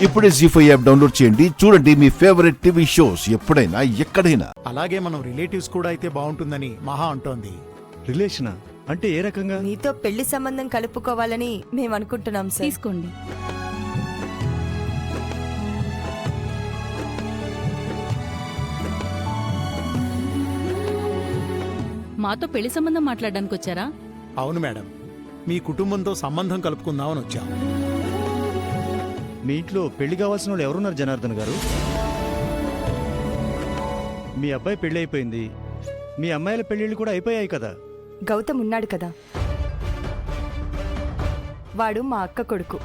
ఇప్పుడే జీ5 app download చేయండి. చూడండి మీ ఫేవరెట్ టీవీ షోస్ ఎప్పుడైనా ఎక్కడైనా. అలాగే మనం రిలేటివ్స్ కూడా అయితే బాగుంటుందని మహా అంటోంది. రిలేషనా అంటే ఏ రకంగా? మీతో పెళ్లి సంబంధం కలుపుకోవాలని మేము అనుకుంటున్నాం సార్. తీసుకోండి. మాతో పెళ్లి సంబంధం మాట్లాడడానికి వచ్చారా? అవును మేడం, మీ కుటుంబంతో సంబంధం కలుపుకుందామని వచ్చాం. మీ ఇంట్లో పెళ్లి కావాల్సిన వాళ్ళు ఎవరున్నారు జనార్దన్ గారు? మీ అబ్బాయి పెళ్లి అయిపోయింది, మీ అమ్మాయిల పెళ్లిళ్ళు కూడా అయిపోయాయి కదా. గౌతమ్ ఉన్నాడు కదా, వాడు మా అక్క కొడుకు,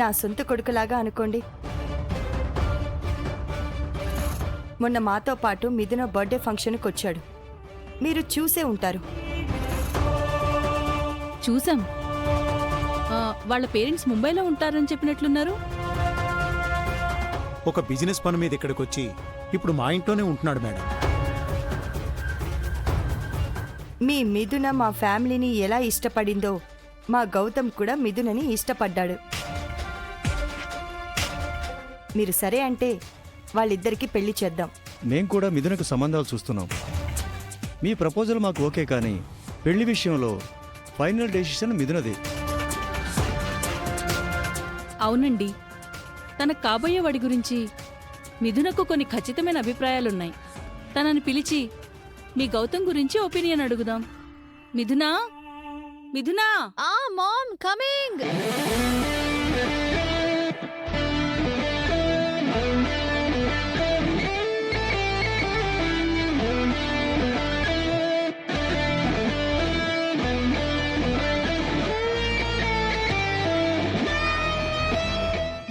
నా సొంత కొడుకులాగా అనుకోండి. మొన్న మాతో పాటు మిథున బర్త్డే ఫంక్షన్కి వచ్చాడు, మీరు చూసే ఉంటారు. చూసాం. వాళ్ళ పేరెంట్స్ ముంబైలో ఉంటారని చెప్పినట్లున్నారు. ఒక బిజినెస్ పని మీద ఇక్కడికి వచ్చి ఇప్పుడు మా ఇంట్లోనే ఉంటున్నాడు మేడం. మీ మిథున మా ఫ్యామిలీని ఎలా ఇష్టపడిందో మా గౌతమ్ కూడా మిథునని ఇష్టపడ్డాడు. మీరు సరే అంటే వాళ్ళిద్దరికీ పెళ్లి చేద్దాం. మేం కూడా మిథునకు సంబంధాలు చూస్తున్నాం. మీ ప్రపోజల్ మాకు ఓకే, కానీ పెళ్లి విషయంలో ఫైనల్ డెసిషన్ మిథునది. అవునండి, తన కాబోయే వాడి గురించి మిథునకు కొన్ని ఖచ్చితమైన అభిప్రాయాలున్నాయి. తనని పిలిచి మీ గౌతమ్ గురించి ఒపీనియన్ అడుగుదాం. Mithuna, Mithuna. Mom coming.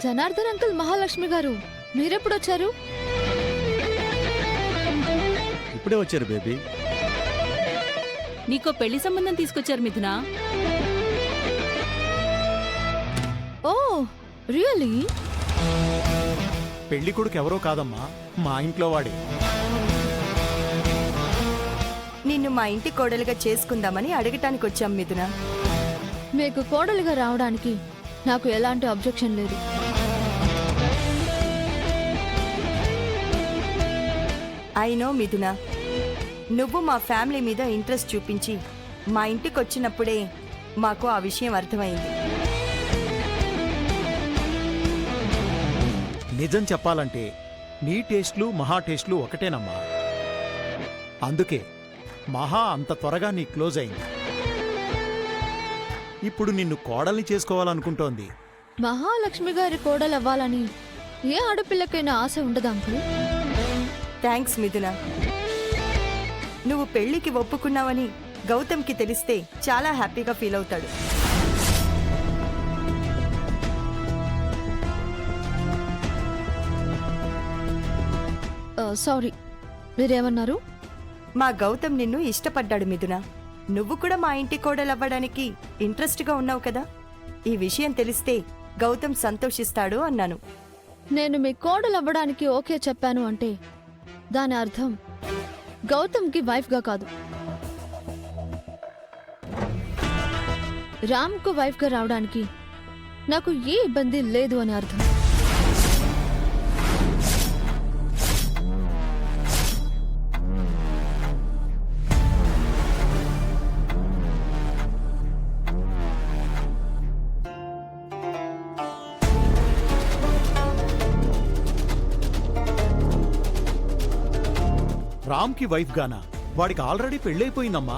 Janardhan uncle, Mahalakshmi గారు, మీరెప్పుడు వచ్చారు? ఇప్పుడే వచ్చారు బేబీ. నీకో పెళ్లి సంబంధం తీసుకొచ్చారు మిథునా. Oh really? పెళ్లి కొడుకు ఎవరో కాదమ్మా, మా ఇంట్లో వాడే. నిన్ను మా ఇంటి కోడలుగా చేసుకుందామని అడగటానికి వచ్చాం మిథున. మీకు కోడలుగా రావడానికి నాకు ఎలాంటి అబ్జెక్షన్ లేదు. అయినో మిథున, నువ్వు మా ఫ్యామిలీ మీద ఇంట్రెస్ట్ చూపించి మా ఇంటికి వచ్చినప్పుడే మాకు ఆ విషయం అర్థమైంది. నిజం చెప్పాలంటే నీ టేస్ట్లు మహా టేస్ట్లు ఒకటేనమ్మా. అందుకే మహా అంత త్వరగా నీ క్లోజ్ అయింది. ఇప్పుడు నిన్ను కోడల్ని చేసుకోవాలనుకుంటోంది. మహాలక్ష్మి గారి కోడలు అవ్వాలని ఏ ఆడపిల్లకైనా ఆశ ఉండదా అంకుల్? థ్యాంక్స్ మిథున. నువ్వు పెళ్లికి ఒప్పుకున్నావని గౌతమ్కి తెలిస్తే చాలా హ్యాపీగా ఫీల్ అవుతాడు. సారీ, మీరేమన్నారు? మా గౌతమ్ నిన్ను ఇష్టపడ్డాడు మిథున. నువ్వు కూడా మా ఇంటి కోడలవ్వడానికి ఇంట్రెస్ట్గా ఉన్నావు కదా. ఈ విషయం తెలిస్తే గౌతమ్ సంతోషిస్తాడు అన్నాను. నేను మీ కోడలు అవ్వడానికి ఓకే చెప్పాను అంటే దాని అర్థం గౌతమ్కి వైఫ్గా కాదు, రామ్కు వైఫ్గా రావడానికి నాకు ఏ ఇబ్బంది లేదు అని అర్థం. రామ్కి వైఫ్ గానా? వాడికి ఆల్రెడీ పెళ్ళైపోయిందమ్మా.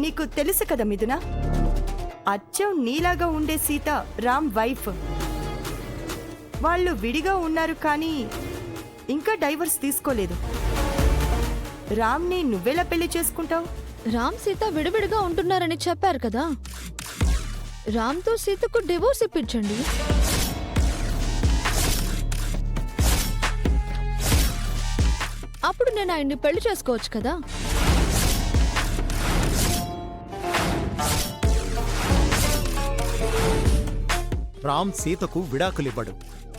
నీకు తెలుసు కదా మిథున, అచ్చం నీలాగా ఉండే సీత రామ్ వైఫ్. వాళ్ళు విడిగా ఉన్నారు కానీ ఇంకా డైవర్స్ తీసుకోలేదు. రామ్ని నువ్వెలా పెళ్లి చేసుకుంటావు? రామ్ సీత విడివిడిగా ఉంటున్నారని చెప్పారు కదా, రామ్తో సీతకు డివోర్స్ ఇప్పించండి. అప్పుడు నేను ఆయన్ని పెళ్లి చేసుకోవచ్చు కదా. రామ్ సీతకు విడాకులివ్వడు.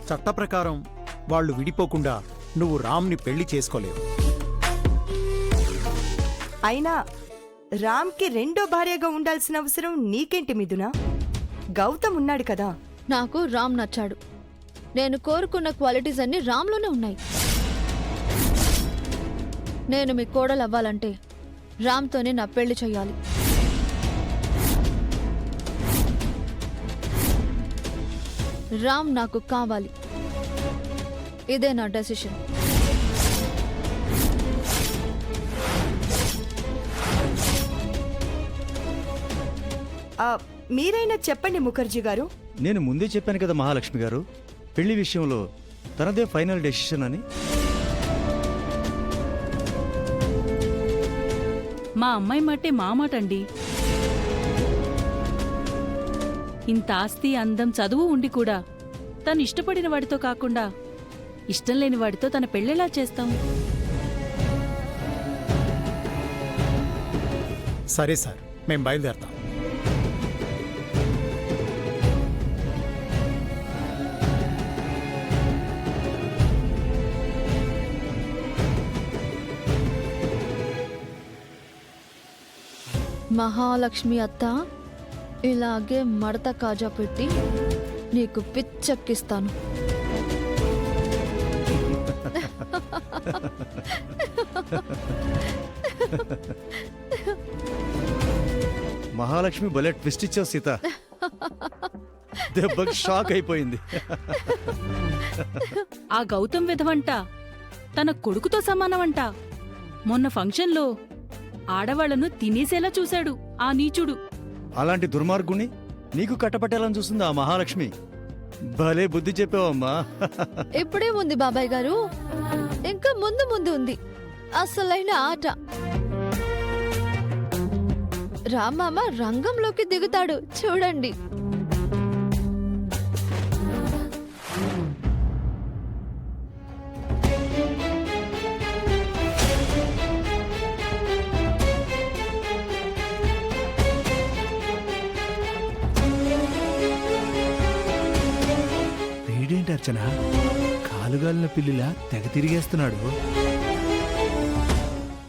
చట్ట ప్రకారం వాళ్ళు విడిపోకుండా నువ్వు రామ్ని పెళ్లి చేసుకోలేవు. అయినా రామ్కి రెండో భార్యగా ఉండాల్సిన అవసరం నీకేంటి మిథున? గౌతమ్ ఉన్నాడు కదా. నాకు రామ్ నచ్చాడు. నేను కోరుకున్న క్వాలిటీస్ అన్ని రామ్లోనే ఉన్నాయి. నేను మీ కోడలు అవ్వాలంటే రామ్తోనే నా పెళ్లి చేయాలి. రామ్ నాకు కావాలి. ఇదే నా డెసిషన్. మీరైనా చెప్పండి ముఖర్జీ గారు. నేను ముందే చెప్పాను కదా మహాలక్ష్మి గారు, పెళ్లి విషయంలో తనదే ఫైనల్ డెసిషన్ అని. మా అమ్మాయి మాటే మా మాట అండి. ఇంత ఆస్తి, అందం, చదువు ఉండి కూడా తను ఇష్టపడిన వాడితో కాకుండా ఇష్టం లేని వాడితో తన పెళ్ళెలా చేస్తాం? సరే సార్, మేం బయలుదేరతాం. మహాలక్ష్మి అత్త, ఇలాగే మడత కాజా పెట్టి నీకు పిచ్చెక్కిస్తాను. మహాలక్ష్మి భలే ట్విస్ట్ ఇచ్చావు సీత. దెబ్బకి షాక్ అయిపోయింది. ఆ గౌతమ్ విధవంట తన కొడుకుతో సమానమంట. మొన్న ఫంక్షన్లో ఆడవాళ్లను తినేసేలా చూశాడు ఆ నీచుడు. అలాంటి దుర్మార్గుణ్ణి నీకు కట్టపట్టాలని చూస్తుంది ఆ మహాలక్ష్మి. భలే బుద్ధి చెప్పావమ్మా. ఇప్పుడే ఉంది బాబాయ్ గారు, ఇంకా ముందు ముందు ఉంది అసలైన ఆట. రామామ రంగంలోకి దిగుతాడు, చూడండి. వీడేంటి అర్చన, కాలుగాలిన పిల్లిలా తెగ తిరిగేస్తున్నాడు.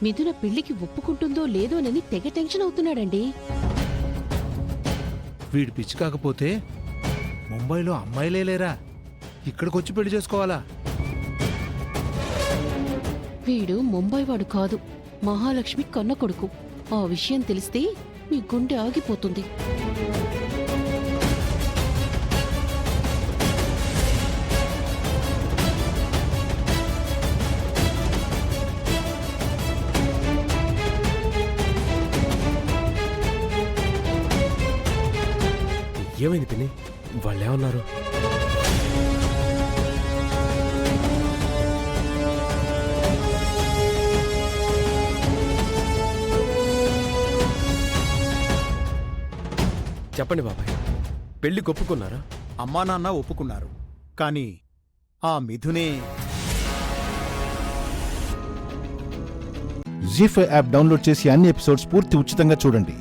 మిథున పెళ్లికి ఒప్పుకుంటుందో లేదోనని తెగ టెన్షన్ అవుతున్నాడండి. వీడి పిచ్చి కాకపోతే ముంబైలో అమ్మాయిలే లేరా, ఇక్కడికొచ్చి పెళ్లి చేసుకోవాలా? వీడు ముంబై వాడు కాదు, మహాలక్ష్మి కన్న కొడుకు. ఆ విషయం తెలిస్తే మీ గుండె ఆగిపోతుంది. ఏమైంది పిన్ని, వాళ్ళేమన్నారు? చెప్పండి బాబాయ్, పెళ్లి ఒప్పుకున్నారా? అమ్మా నాన్న ఒప్పుకున్నారు, కానీ ఆ మిథునే. జీ5 యాప్ డౌన్లోడ్ చేసి అన్ని ఎపిసోడ్స్ పూర్తి ఉచితంగా చూడండి.